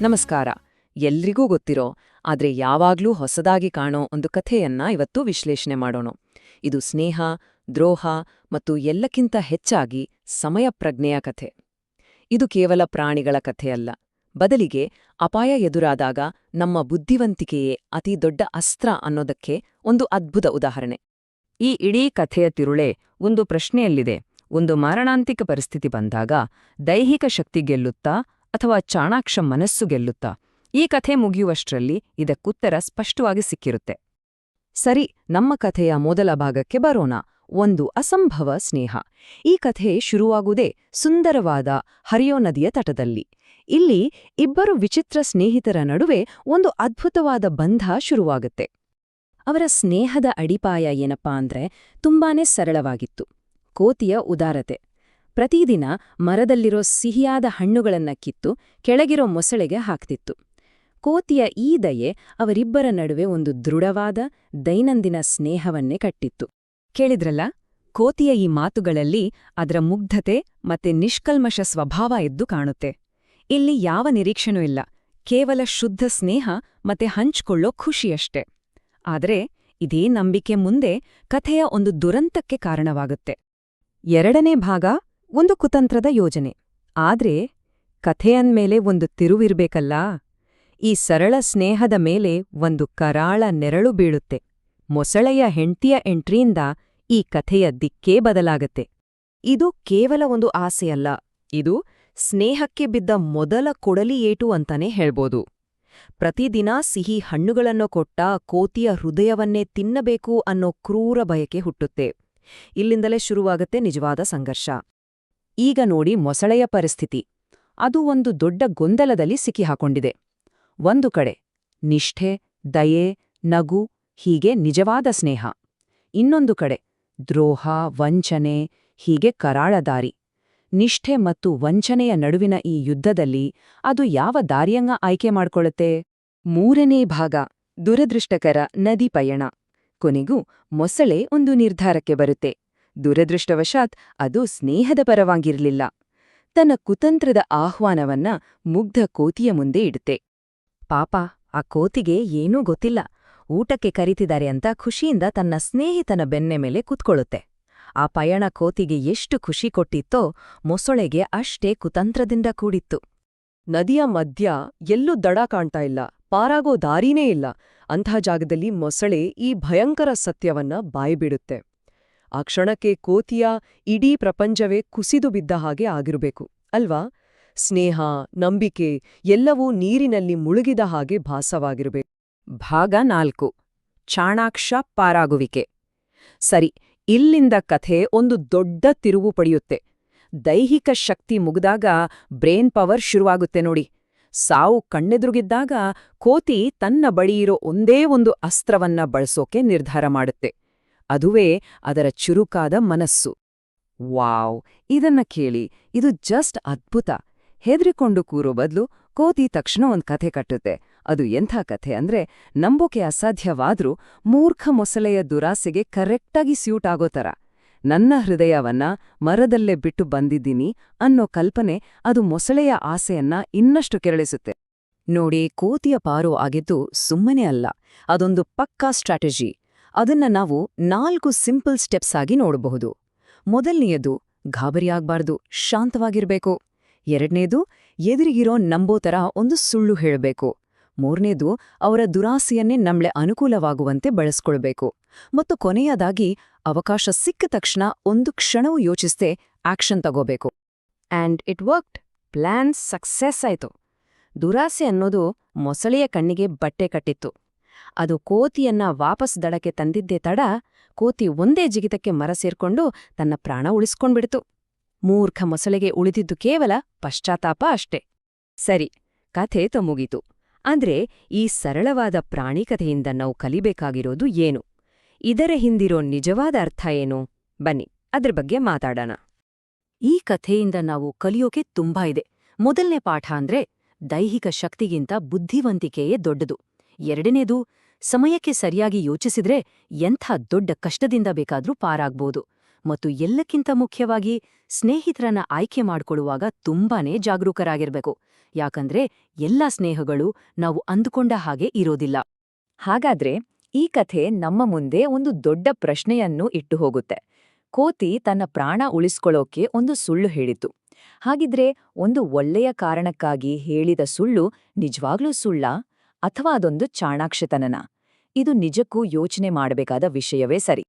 ನಮಸ್ಕಾರ. ಎಲ್ರಿಗೂ ಗೊತ್ತಿರೋ ಆದ್ರೆ ಯಾವಾಗ್ಲೂ ಹೊಸದಾಗಿ ಕಾಣೋ ಒಂದು ಕಥೆಯನ್ನ ಇವತ್ತು ವಿಶ್ಲೇಷಣೆ ಮಾಡೋಣ. ಇದು ಸ್ನೇಹ, ದ್ರೋಹ ಮತ್ತು ಎಲ್ಲಕ್ಕಿಂತ ಹೆಚ್ಚಾಗಿ ಸಮಯ ಪ್ರಜ್ಞೆಯ ಕಥೆ. ಇದು ಕೇವಲ ಪ್ರಾಣಿಗಳ ಕಥೆಯಲ್ಲ, ಬದಲಿಗೆ ಅಪಾಯ ಎದುರಾದಾಗ ನಮ್ಮ ಬುದ್ಧಿವಂತಿಕೆಯೇ ಅತಿ ದೊಡ್ಡ ಅಸ್ತ್ರ ಅನ್ನೋದಕ್ಕೆ ಒಂದು ಅದ್ಭುತ ಉದಾಹರಣೆ. ಈ ಇಡೀ ಕಥೆಯ ತಿರುಳೇ ಒಂದು ಪ್ರಶ್ನೆಯಲ್ಲಿದೆ. ಒಂದು ಮಾರಣಾಂತಿಕ ಪರಿಸ್ಥಿತಿ ಬಂದಾಗ ದೈಹಿಕ ಶಕ್ತಿ ಗೆಲ್ಲುತ್ತಾ ಅಥವಾ ಚಾಣಾಕ್ಷ ಮನಸ್ಸು ಗೆಲ್ಲುತ್ತಾ? ಈ ಕಥೆ ಮುಗಿಯುವಷ್ಟರಲ್ಲಿ ಇದಕ್ಕುತ್ತರ ಸ್ಪಷ್ಟವಾಗಿ ಸಿಕ್ಕಿರುತ್ತೆ. ಸರಿ, ನಮ್ಮ ಕಥೆಯ ಮೊದಲ ಭಾಗಕ್ಕೆ ಬರೋಣ. ಒಂದು ಅಸಂಭವ ಸ್ನೇಹ. ಈ ಕಥೆ ಶುರುವಾಗುವುದೇ ಸುಂದರವಾದ ಹರಿಯೋ ನದಿಯ ತಟದಲ್ಲಿ. ಇಲ್ಲಿ ಇಬ್ಬರು ವಿಚಿತ್ರ ಸ್ನೇಹಿತರ ನಡುವೆ ಒಂದು ಅದ್ಭುತವಾದ ಬಂಧ ಶುರುವಾಗುತ್ತೆ. ಅವರ ಸ್ನೇಹದ ಅಡಿಪಾಯ ಏನಪ್ಪಾ ಅಂದ್ರೆ ತುಂಬಾನೇ ಸರಳವಾಗಿತ್ತು. ಕೋತಿಯ ಉದಾರತೆ. ಪ್ರತಿದಿನ ಮರದಲ್ಲಿರೋ ಸಿಹಿಯಾದ ಹಣ್ಣುಗಳನ್ನ ಕಿತ್ತು ಕೆಳಗಿರೋ ಮೊಸಳೆಗೆ ಹಾಕ್ತಿತ್ತು. ಕೋತಿಯ ಈ ದಯೆ ಅವರಿಬ್ಬರ ನಡುವೆ ಒಂದು ದೃಢವಾದ ದೈನಂದಿನ ಸ್ನೇಹವನ್ನೇ ಕಟ್ಟಿತ್ತು. ಕೇಳಿದ್ರಲ್ಲ, ಕೋತಿಯ ಈ ಮಾತುಗಳಲ್ಲಿ ಅದರ ಮುಗ್ಧತೆ ಮತ್ತೆ ನಿಷ್ಕಲ್ಮಶ ಸ್ವಭಾವ ಎದ್ದು ಕಾಣುತ್ತೆ. ಇಲ್ಲಿ ಯಾವ ನಿರೀಕ್ಷೆನೂ ಇಲ್ಲ, ಕೇವಲ ಶುದ್ಧ ಸ್ನೇಹ ಮತ್ತೆ ಹಂಚ್ಕೊಳ್ಳೋ ಖುಷಿಯಷ್ಟೇ. ಆದರೆ ಇದೇ ನಂಬಿಕೆ ಮುಂದೆ ಕಥೆಯ ಒಂದು ದುರಂತಕ್ಕೆ ಕಾರಣವಾಗುತ್ತೆ. ಎರಡನೇ ಭಾಗ ಒಂದು ಕುತಂತ್ರದ ಯೋಜನೆ. ಆದ್ರೆ ಕಥೆಯನ್ಮೇಲೆ ಒಂದು ತಿರುವಿರ್ಬೇಕಲ್ಲ. ಈ ಸರಳ ಸ್ನೇಹದ ಮೇಲೆ ಒಂದು ಕರಾಳ ನೆರಳು ಬೀಳುತ್ತೆ. ಮೊಸಳೆಯ ಹೆಂಡ್ತಿಯ ಎಂಟ್ರಿಯಿಂದ ಈ ಕಥೆಯ ದಿಕ್ಕೇ ಬದಲಾಗತ್ತೆ. ಇದು ಕೇವಲ ಒಂದು ಆಸೆಯಲ್ಲ, ಇದು ಸ್ನೇಹಕ್ಕೆ ಬಿದ್ದ ಮೊದಲ ಕೊಡಲಿ ಏಟು ಅಂತಾನೆ ಹೇಳ್ಬೋದು. ಪ್ರತಿದಿನ ಸಿಹಿ ಹಣ್ಣುಗಳನ್ನು ಕೊಟ್ಟ ಕೋತಿಯ ಹೃದಯವನ್ನೇ ತಿನ್ನಬೇಕು ಅನ್ನೋ ಕ್ರೂರ ಬಯಕೆ ಹುಟ್ಟುತ್ತೆ. ಇಲ್ಲಿಂದಲೇ ಶುರುವಾಗತ್ತೆ ನಿಜವಾದ ಸಂಘರ್ಷ. ಈಗ ನೋಡಿ ಮೊಸಳೆಯ ಪರಿಸ್ಥಿತಿ. ಅದು ಒಂದು ದೊಡ್ಡ ಗೊಂದಲದಲ್ಲಿ ಸಿಕ್ಕಿಹಾಕೊಂಡಿದೆ. ಒಂದು ಕಡೆ ನಿಷ್ಠೆ, ದಯೆ, ನಗು, ಹೀಗೆ ನಿಜವಾದ ಸ್ನೇಹ. ಇನ್ನೊಂದು ಕಡೆ ದ್ರೋಹ, ವಂಚನೆ, ಹೀಗೆ ಕರಾಳ ದಾರಿ. ನಿಷ್ಠೆ ಮತ್ತು ವಂಚನೆಯ ನಡುವಿನ ಈ ಯುದ್ಧದಲ್ಲಿ ಅದು ಯಾವ ದಾರಿಯನ್ನ ಆಯ್ಕೆ ಮಾಡ್ಕೊಳ್ಳುತ್ತೆ? ಮೂರನೇ ಭಾಗ ದುರದೃಷ್ಟಕರ ನದಿ ಪಯಣ. ಕೊನೆಗೂ ಮೊಸಳೆ ಒಂದು ನಿರ್ಧಾರಕ್ಕೆ ಬರುತ್ತೆ. ದುರದೃಷ್ಟವಶಾತ್ ಅದು ಸ್ನೇಹದ ಪರವಾಗಿರ್ಲಿಲ್ಲ. ತನ್ನ ಕುತಂತ್ರದ ಆಹ್ವಾನವನ್ನ ಮುಗ್ಧ ಕೋತಿಯ ಮುಂದೆ ಇಡುತ್ತೆ. ಪಾಪ, ಆ ಕೋತಿಗೆ ಏನೂ ಗೊತ್ತಿಲ್ಲ. ಊಟಕ್ಕೆ ಕರೀತಿದ್ದಾರೆ ಅಂತ ಖುಷಿಯಿಂದ ತನ್ನ ಸ್ನೇಹಿತನ ಬೆನ್ನೆ ಮೇಲೆ ಕುತ್ಕೊಳ್ಳುತ್ತೆ. ಆ ಪಯಣ ಕೋತಿಗೆ ಎಷ್ಟು ಖುಷಿ ಕೊಟ್ಟಿತ್ತೋ, ಮೊಸಳೆಗೆ ಅಷ್ಟೇ ಕುತಂತ್ರದಿಂದ ಕೂಡಿತ್ತು. ನದಿಯ ಮಧ್ಯ ಎಲ್ಲೂ ದಡ ಕಾಣ್ತಾ ಇಲ್ಲ, ಪಾರಾಗೋ ದಾರಿನೇ ಇಲ್ಲ. ಅಂಥ ಜಾಗದಲ್ಲಿ ಮೊಸಳೆ ಈ ಭಯಂಕರ ಸತ್ಯವನ್ನ ಬಾಯ್ಬಿಡುತ್ತೆ. ಆ ಕ್ಷಣಕ್ಕೆ ಕೋತಿಯ ಇಡೀ ಪ್ರಪಂಚವೇ ಕುಸಿದು ಬಿದ್ದ ಹಾಗೆ ಆಗಿರಬೇಕು ಅಲ್ವಾ? ಸ್ನೇಹ, ನಂಬಿಕೆ ಎಲ್ಲವೂ ನೀರಿನಲ್ಲಿ ಮುಳುಗಿದ ಹಾಗೆ ಭಾಸವಾಗಿರಬೇಕು. ಭಾಗ 4 ಚಾಣಾಕ್ಷ ಪಾರಾಗುವಿಕೆ. ಸರಿ, ಇಲ್ಲಿಂದ ಕಥೆ ಒಂದು ದೊಡ್ಡ ತಿರುವು ಪಡೆಯುತ್ತೆ. ದೈಹಿಕ ಶಕ್ತಿ ಮುಗಿದಾಗ ಬ್ರೇನ್ ಪವರ್ ಶುರುವಾಗುತ್ತೆ ನೋಡಿ. ಸಾವು ಕಣ್ಣೆದುರುಗಿದ್ದಾಗ ಕೋತಿ ತನ್ನ ಬಳಿಯಿರೋ ಒಂದೇ ಒಂದು ಅಸ್ತ್ರವನ್ನ ಬಳಸೋಕೆ ನಿರ್ಧಾರ ಮಾಡುತ್ತೆ. ಅದುವೇ ಅದರ ಚುರುಕಾದ ಮನಸ್ಸು. ವಾವ್! ಇದನ್ನ ಕೇಳಿ, ಇದು ಜಸ್ಟ್ ಅದ್ಭುತ. ಹೆದ್ರಿಕೊಂಡು ಕೂರೋ ಬದಲು ಕೋತಿ ತಕ್ಷಣ ಒಂದ್ ಕಥೆ ಕಟ್ಟುತ್ತೆ. ಅದು ಎಂಥ ಕಥೆ ಅಂದ್ರೆ, ನಂಬೋಕೆ ಅಸಾಧ್ಯವಾದ್ರೂ ಮೂರ್ಖ ಮೊಸಳೆಯ ದುರಾಸೆಗೆ ಕರೆಕ್ಟಾಗಿ ಸ್ಯೂಟ್ ಆಗೋ ಥರ. ನನ್ನ ಹೃದಯವನ್ನ ಮರದಲ್ಲೇ ಬಿಟ್ಟು ಬಂದಿದ್ದೀನಿ ಅನ್ನೋ ಕಲ್ಪನೆ ಅದು ಮೊಸಳೆಯ ಆಸೆಯನ್ನ ಇನ್ನಷ್ಟು ಕೆರಳಿಸುತ್ತೆ. ನೋಡಿ, ಕೋತಿಯ ಪಾರು ಆಗಿದ್ದು ಸುಮ್ಮನೆ ಅಲ್ಲ, ಅದೊಂದು ಪಕ್ಕಾ ಸ್ಟ್ರಾಟಜಿ. ಅದನ್ನ ನಾವು 4 ಸಿಂಪಲ್ ಸ್ಟೆಪ್ಸ್ ಆಗಿ ನೋಡಬಹುದು. ಮೊದಲನೆಯದು, ಗಾಬರಿಯಾಗ್ಬಾರ್ದು, ಶಾಂತವಾಗಿರ್ಬೇಕು. ಎರಡನೇದು, ಎದುರಿಗಿರೋ ನಂಬೋ ಥರ ಒಂದು ಸುಳ್ಳು ಹೇಳಬೇಕು. ಮೂರನೇದು, ಅವರ ದುರಾಸೆಯನ್ನೇ ನಮ್ಳೆ ಅನುಕೂಲವಾಗುವಂತೆ ಬಳಸ್ಕೊಳ್ಬೇಕು. ಮತ್ತು ಕೊನೆಯದಾಗಿ, ಅವಕಾಶ ಸಿಕ್ಕ ತಕ್ಷಣ ಒಂದು ಕ್ಷಣವೂ ಯೋಚಿಸದೆ ಆಕ್ಷನ್ ತಗೋಬೇಕು. And it worked. Plan success ಆಯ್ತು. ದುರಾಸೆ ಅನ್ನೋದು ಮೊಸಳೆಯ ಕಣ್ಣಿಗೆ ಬಟ್ಟೆ ಕಟ್ಟಿತ್ತು. ಅದು ಕೋತಿಯನ್ನ ವಾಪಸ್ ದಡಕ್ಕೆ ತಂದಿದ್ದೇ ತಡ, ಕೋತಿ ಒಂದೇ ಜಿಗಿತಕ್ಕೆ ಮರ ಸೇರ್ಕೊಂಡು ತನ್ನ ಪ್ರಾಣ ಉಳಿಸ್ಕೊಂಡ್ಬಿಡ್ತು. ಮೂರ್ಖ ಮೊಸಳೆಗೆ ಉಳಿದಿದ್ದು ಕೇವಲ ಪಶ್ಚಾತ್ತಾಪ ಅಷ್ಟೇ. ಸರಿ, ಕಥೆ ಮುಗೀತು. ಅಂದ್ರೆ ಈ ಸರಳವಾದ ಪ್ರಾಣಿ ಕಥೆಯಿಂದ ನಾವು ಕಲಿಬೇಕಾಗಿರೋದು ಏನು? ಇದರ ಹಿಂದಿರೋ ನಿಜವಾದ ಅರ್ಥ ಏನು? ಬನ್ನಿ ಅದ್ರ ಬಗ್ಗೆ ಮಾತಾಡೋಣ. ಈ ಕಥೆಯಿಂದ ನಾವು ಕಲಿಯೋಕೆ ತುಂಬಾ ಇದೆ. ಮೊದಲನೇ ಪಾಠ ಅಂದ್ರೆ ದೈಹಿಕ ಶಕ್ತಿಗಿಂತ ಬುದ್ಧಿವಂತಿಕೆಯೇ ದೊಡ್ಡದು. ಎರಡನೇದು, ಸಮಯಕ್ಕೆ ಸರಿಯಾಗಿ ಯೋಚಿಸಿದ್ರೆ ಎಂಥ ದೊಡ್ಡ ಕಷ್ಟದಿಂದ ಬೇಕಾದ್ರೂ ಪಾರಾಗ್ಬೋದು. ಮತ್ತು ಎಲ್ಲಕ್ಕಿಂತ ಮುಖ್ಯವಾಗಿ ಸ್ನೇಹಿತರನ್ನ ಆಯ್ಕೆ ಮಾಡ್ಕೊಳ್ಳುವಾಗ ತುಂಬಾನೇ ಜಾಗರೂಕರಾಗಿರ್ಬೇಕು. ಯಾಕಂದ್ರೆ ಎಲ್ಲ ಸ್ನೇಹಗಳು ನಾವು ಅಂದುಕೊಂಡ ಹಾಗೆ ಇರೋದಿಲ್ಲ. ಹಾಗಾದ್ರೆ ಈ ಕಥೆ ನಮ್ಮ ಮುಂದೆ ಒಂದು ದೊಡ್ಡ ಪ್ರಶ್ನೆಯನ್ನು ಇಟ್ಟು ಹೋಗುತ್ತೆ. ಕೋತಿ ತನ್ನ ಪ್ರಾಣ ಉಳಿಸ್ಕೊಳ್ಳೋಕೆ ಒಂದು ಸುಳ್ಳು ಹೇಳಿತು. ಹಾಗಿದ್ರೆ ಒಂದು ಒಳ್ಳೆಯ ಕಾರಣಕ್ಕಾಗಿ ಹೇಳಿದ ಸುಳ್ಳು ನಿಜವಾಗ್ಲೂ ಸುಳ್ಳಾ ಅಥವಾ ಅದೊಂದು ಚಾಣಾಕ್ಷತನನ? ಇದು ನಿಜಕ್ಕೂ ಯೋಚನೆ ಮಾಡಬೇಕಾದ ವಿಷಯವೇ ಸರಿ.